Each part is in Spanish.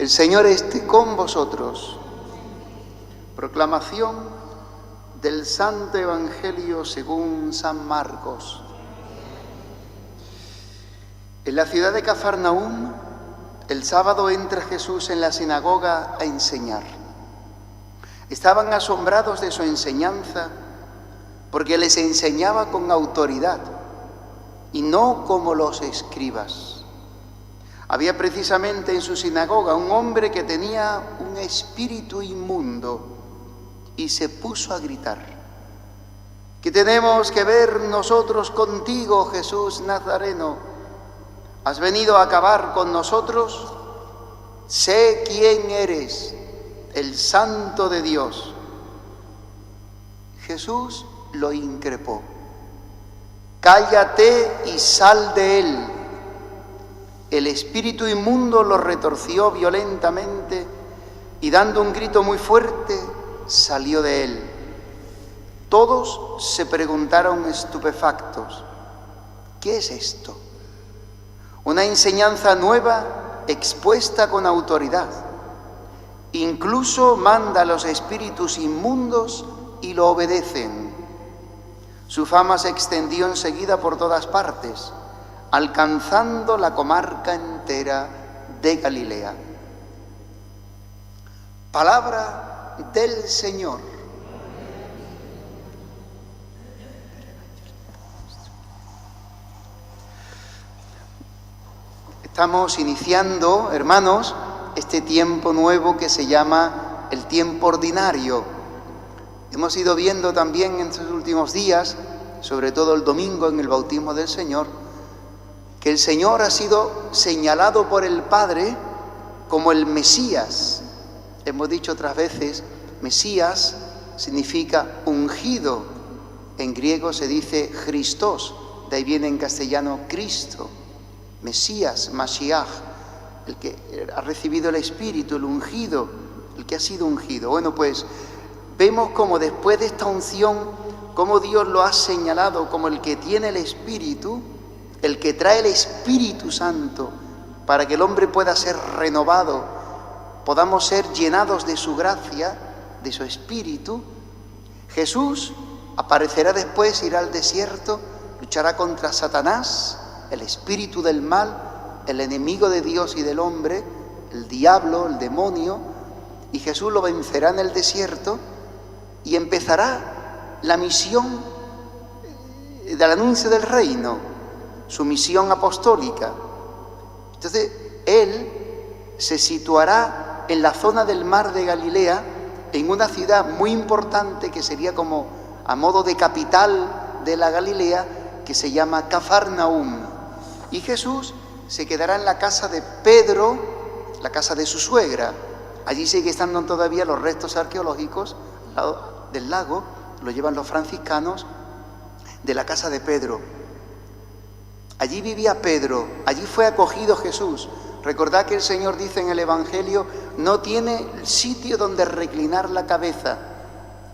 El Señor esté con vosotros. Proclamación del Santo Evangelio según San Marcos. En la ciudad de Cafarnaúm, el sábado entra Jesús en la sinagoga a enseñar. Estaban asombrados de su enseñanza porque les enseñaba con autoridad y no como los escribas. Había precisamente en su sinagoga un hombre que tenía un espíritu inmundo y se puso a gritar: ¿qué tenemos que ver nosotros contigo, Jesús Nazareno? ¿Has venido a acabar con nosotros? Sé quién eres, el Santo de Dios. Jesús lo increpó: cállate y sal de él. El espíritu inmundo lo retorció violentamente y dando un grito muy fuerte salió de él. Todos se preguntaron estupefactos: ¿qué es esto? Una enseñanza nueva expuesta con autoridad. Incluso manda a los espíritus inmundos y lo obedecen. Su fama se extendió enseguida por todas partes, alcanzando la comarca entera de Galilea. Palabra del Señor. Estamos iniciando, hermanos, este tiempo nuevo que se llama el tiempo ordinario. Hemos ido viendo también en estos últimos días, sobre todo el domingo en el bautismo del Señor, que el Señor ha sido señalado por el Padre como el Mesías. Hemos dicho otras veces, Mesías significa ungido. En griego se dice Christos, de ahí viene en castellano Cristo. Mesías, Mashiach, el que ha recibido el Espíritu, el ungido, el que ha sido ungido. Bueno, pues vemos como después de esta unción, como Dios lo ha señalado como el que tiene el Espíritu, el que trae el Espíritu Santo para que el hombre pueda ser renovado, podamos ser llenados de su gracia, de su Espíritu. Jesús aparecerá después, irá al desierto, luchará contra Satanás, el espíritu del mal, el enemigo de Dios y del hombre, el diablo, el demonio, y Jesús lo vencerá en el desierto y empezará la misión del anuncio del reino, su misión apostólica. Entonces, Él se situará en la zona del mar de Galilea, en una ciudad muy importante que sería como a modo de capital de la Galilea, que se llama Cafarnaúm. Y Jesús se quedará en la casa de Pedro, la casa de su suegra. Allí sigue estando todavía los restos arqueológicos al lado del lago, lo llevan los franciscanos, de la casa de Pedro. Allí vivía Pedro, allí fue acogido Jesús. Recordad que el Señor dice en el Evangelio, no tiene sitio donde reclinar la cabeza.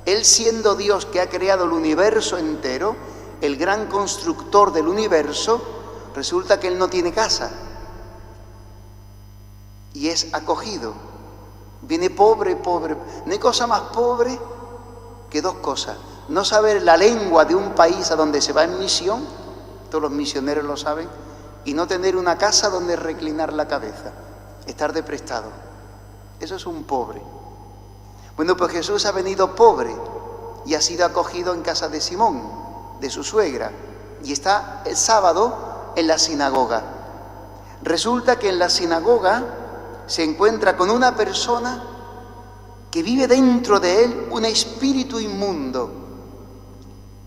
Él, siendo Dios que ha creado el universo entero, el gran constructor del universo, resulta que Él no tiene casa y es acogido. Viene pobre. No hay cosa más pobre que dos cosas: no saber la lengua de un país a donde se va en misión, todos los misioneros lo saben, y no tener una casa donde reclinar la cabeza, estar de prestado. Eso es un pobre. Bueno, pues Jesús ha venido pobre y ha sido acogido en casa de Simón, de su suegra, y está el sábado en la sinagoga. Resulta que en la sinagoga se encuentra con una persona que vive dentro de él un espíritu inmundo.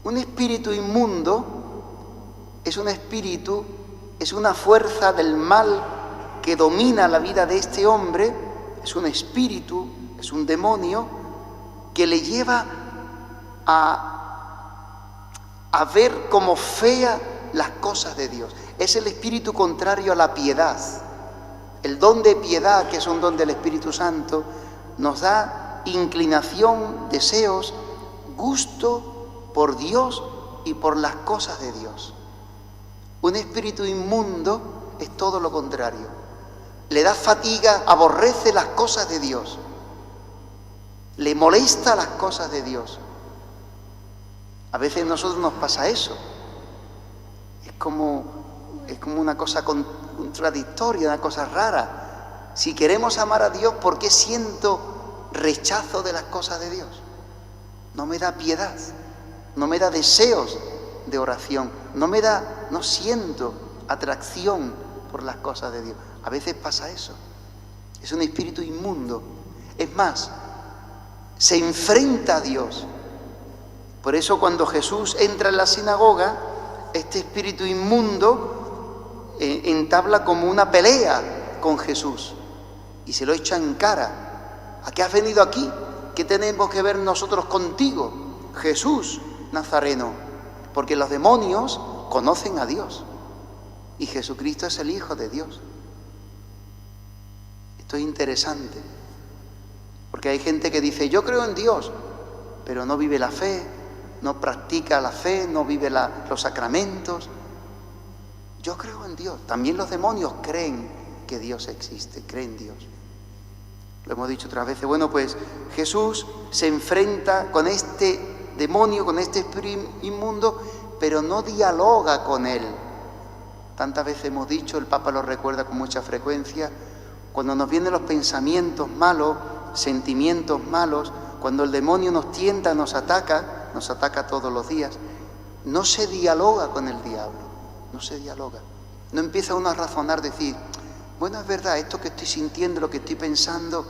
Un espíritu inmundo es un espíritu, es una fuerza del mal que domina la vida de este hombre, es un espíritu, es un demonio que le lleva a ver como fea las cosas de Dios. Es el espíritu contrario a la piedad. El don de piedad, que es un don del Espíritu Santo, nos da inclinación, deseos, gusto por Dios y por las cosas de Dios. Un espíritu inmundo es todo lo contrario. le da fatiga, aborrece las cosas de Dios, le molesta las cosas de Dios. A veces a nosotros nos pasa eso. Es como una cosa contradictoria, una cosa rara. Si queremos amar a Dios, ¿por qué siento rechazo de las cosas de Dios? No me da piedad, no me da deseos de oración, no siento atracción por las cosas de Dios. A veces pasa eso. Es un espíritu inmundo. Es más, se enfrenta a Dios. Por eso cuando Jesús entra en la sinagoga, este espíritu inmundo entabla como una pelea con Jesús y se lo echa en cara. ¿A qué has venido aquí? ¿Qué tenemos que ver nosotros contigo, Jesús Nazareno? Porque los demonios conocen a Dios y Jesucristo es el Hijo de Dios. Esto es interesante, porque hay gente que dice, yo creo en Dios, pero no vive la fe, no practica la fe, no vive los sacramentos. Yo creo en Dios. También los demonios creen que Dios existe, creen en Dios. Lo hemos dicho otras veces. Bueno, pues Jesús se enfrenta con este demonio, con este espíritu inmundo, pero no dialoga con él. Tantas veces hemos dicho, el Papa lo recuerda con mucha frecuencia, cuando nos vienen los pensamientos malos, sentimientos malos, cuando el demonio nos tienta, nos ataca todos los días, no se dialoga con el diablo, no se dialoga. No empieza uno a razonar, decir, bueno, es verdad, esto que estoy sintiendo, lo que estoy pensando,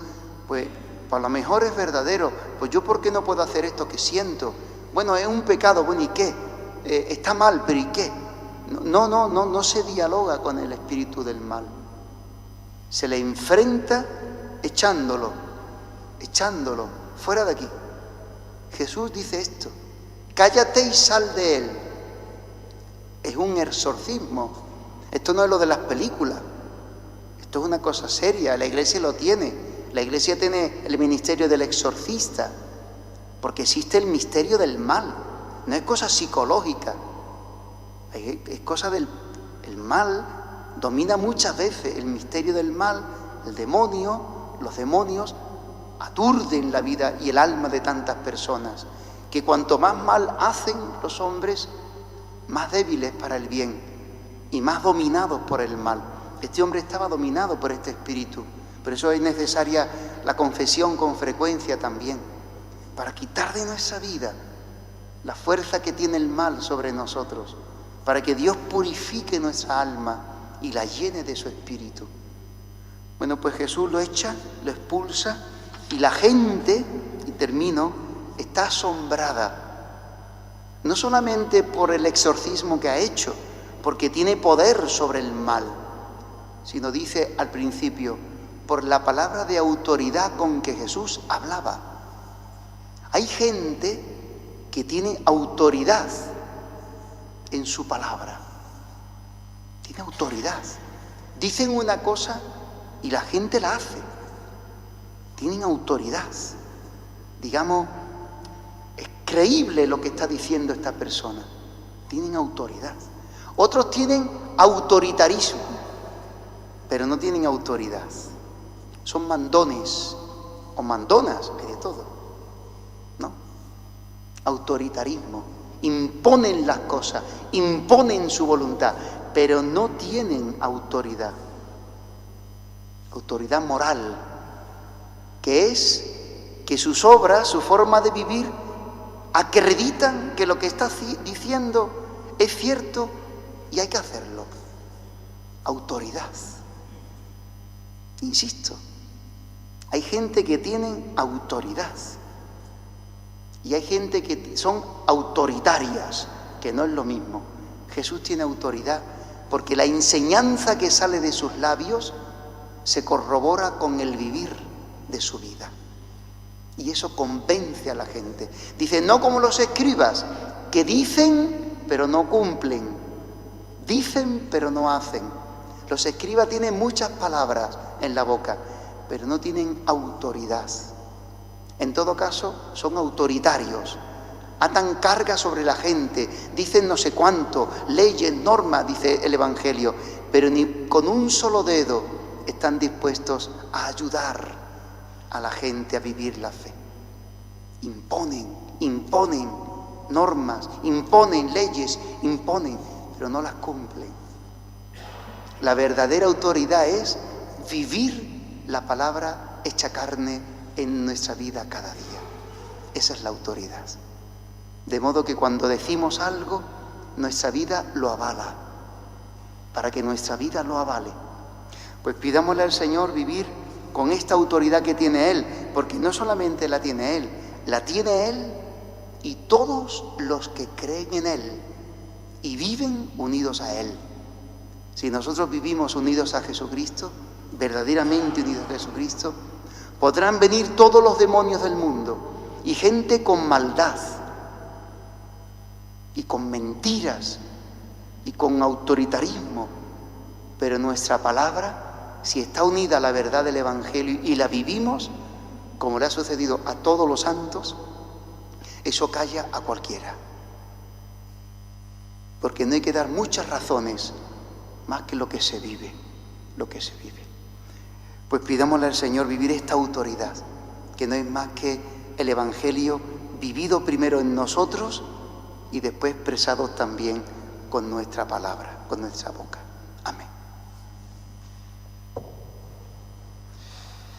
pues a lo mejor es verdadero, pues yo ¿por qué no puedo hacer esto que siento? Bueno, es un pecado, bueno, ¿y qué? Está mal, pero ¿y qué? No se dialoga con el espíritu del mal. Se le enfrenta echándolo, fuera de aquí. Jesús dice esto, cállate y sal de él. Es un exorcismo. Esto no es lo de las películas. Esto es una cosa seria. La Iglesia lo tiene. La Iglesia tiene el ministerio del exorcista, porque existe el misterio del mal. No es cosa psicológica. Es cosa del mal. Domina muchas veces el misterio del mal, el demonio, los demonios aturden la vida y el alma de tantas personas, que cuanto más mal hacen los hombres, más débiles para el bien y más dominados por el mal. Este hombre estaba dominado por este espíritu, por eso es necesaria la confesión con frecuencia también, para quitar de nuestra vida la fuerza que tiene el mal sobre nosotros, para que Dios purifique nuestra alma y la llene de su espíritu. Bueno, pues Jesús lo echa, lo expulsa, y la gente, y termino, está asombrada, no solamente por el exorcismo que ha hecho, porque tiene poder sobre el mal, sino dice al principio, por la palabra de autoridad con que Jesús hablaba. Hay gente que tiene autoridad en su palabra, tiene autoridad. Dicen una cosa y la gente la hace. Tienen autoridad. Digamos, es creíble lo que está diciendo esta persona. Tienen autoridad. Otros tienen autoritarismo, pero no tienen autoridad. Son mandones o mandonas, hay de todo, ¿no? Autoritarismo. Imponen las cosas, imponen su voluntad, pero no tienen autoridad. Autoridad moral, que es que sus obras, su forma de vivir, acreditan que lo que está diciendo es cierto y hay que hacerlo. Autoridad. Insisto, hay gente que tiene autoridad y hay gente que son autoritarias, que no es lo mismo. Jesús tiene autoridad porque la enseñanza que sale de sus labios se corrobora con el vivir de su vida. Y eso convence a la gente. Dice, no como los escribas, que dicen pero no cumplen, dicen pero no hacen. Los escribas tienen muchas palabras en la boca, pero no tienen autoridad. En todo caso, son autoritarios. Atan carga sobre la gente, dicen no sé cuánto, leyes, normas, dice el Evangelio, pero ni con un solo dedo están dispuestos a ayudar a la gente a vivir la fe. Imponen normas, imponen leyes, pero no las cumplen. La verdadera autoridad es vivir la palabra hecha carne en nuestra vida cada día. Esa es la autoridad. De modo que cuando decimos algo, nuestra vida lo avala. Para que nuestra vida lo avale, pues pidámosle al Señor vivir con esta autoridad que tiene Él, porque no solamente la tiene Él y todos los que creen en Él y viven unidos a Él. Si nosotros vivimos unidos a Jesucristo, verdaderamente unidos a Jesucristo, podrán venir todos los demonios del mundo y gente con maldad y con mentiras y con autoritarismo, pero nuestra palabra, si está unida a la verdad del Evangelio y la vivimos, como le ha sucedido a todos los santos, eso calla a cualquiera. Porque no hay que dar muchas razones más que lo que se vive, Pues pidámosle al Señor vivir esta autoridad, que no es más que el Evangelio vivido primero en nosotros y después expresado también con nuestra palabra, con nuestra boca.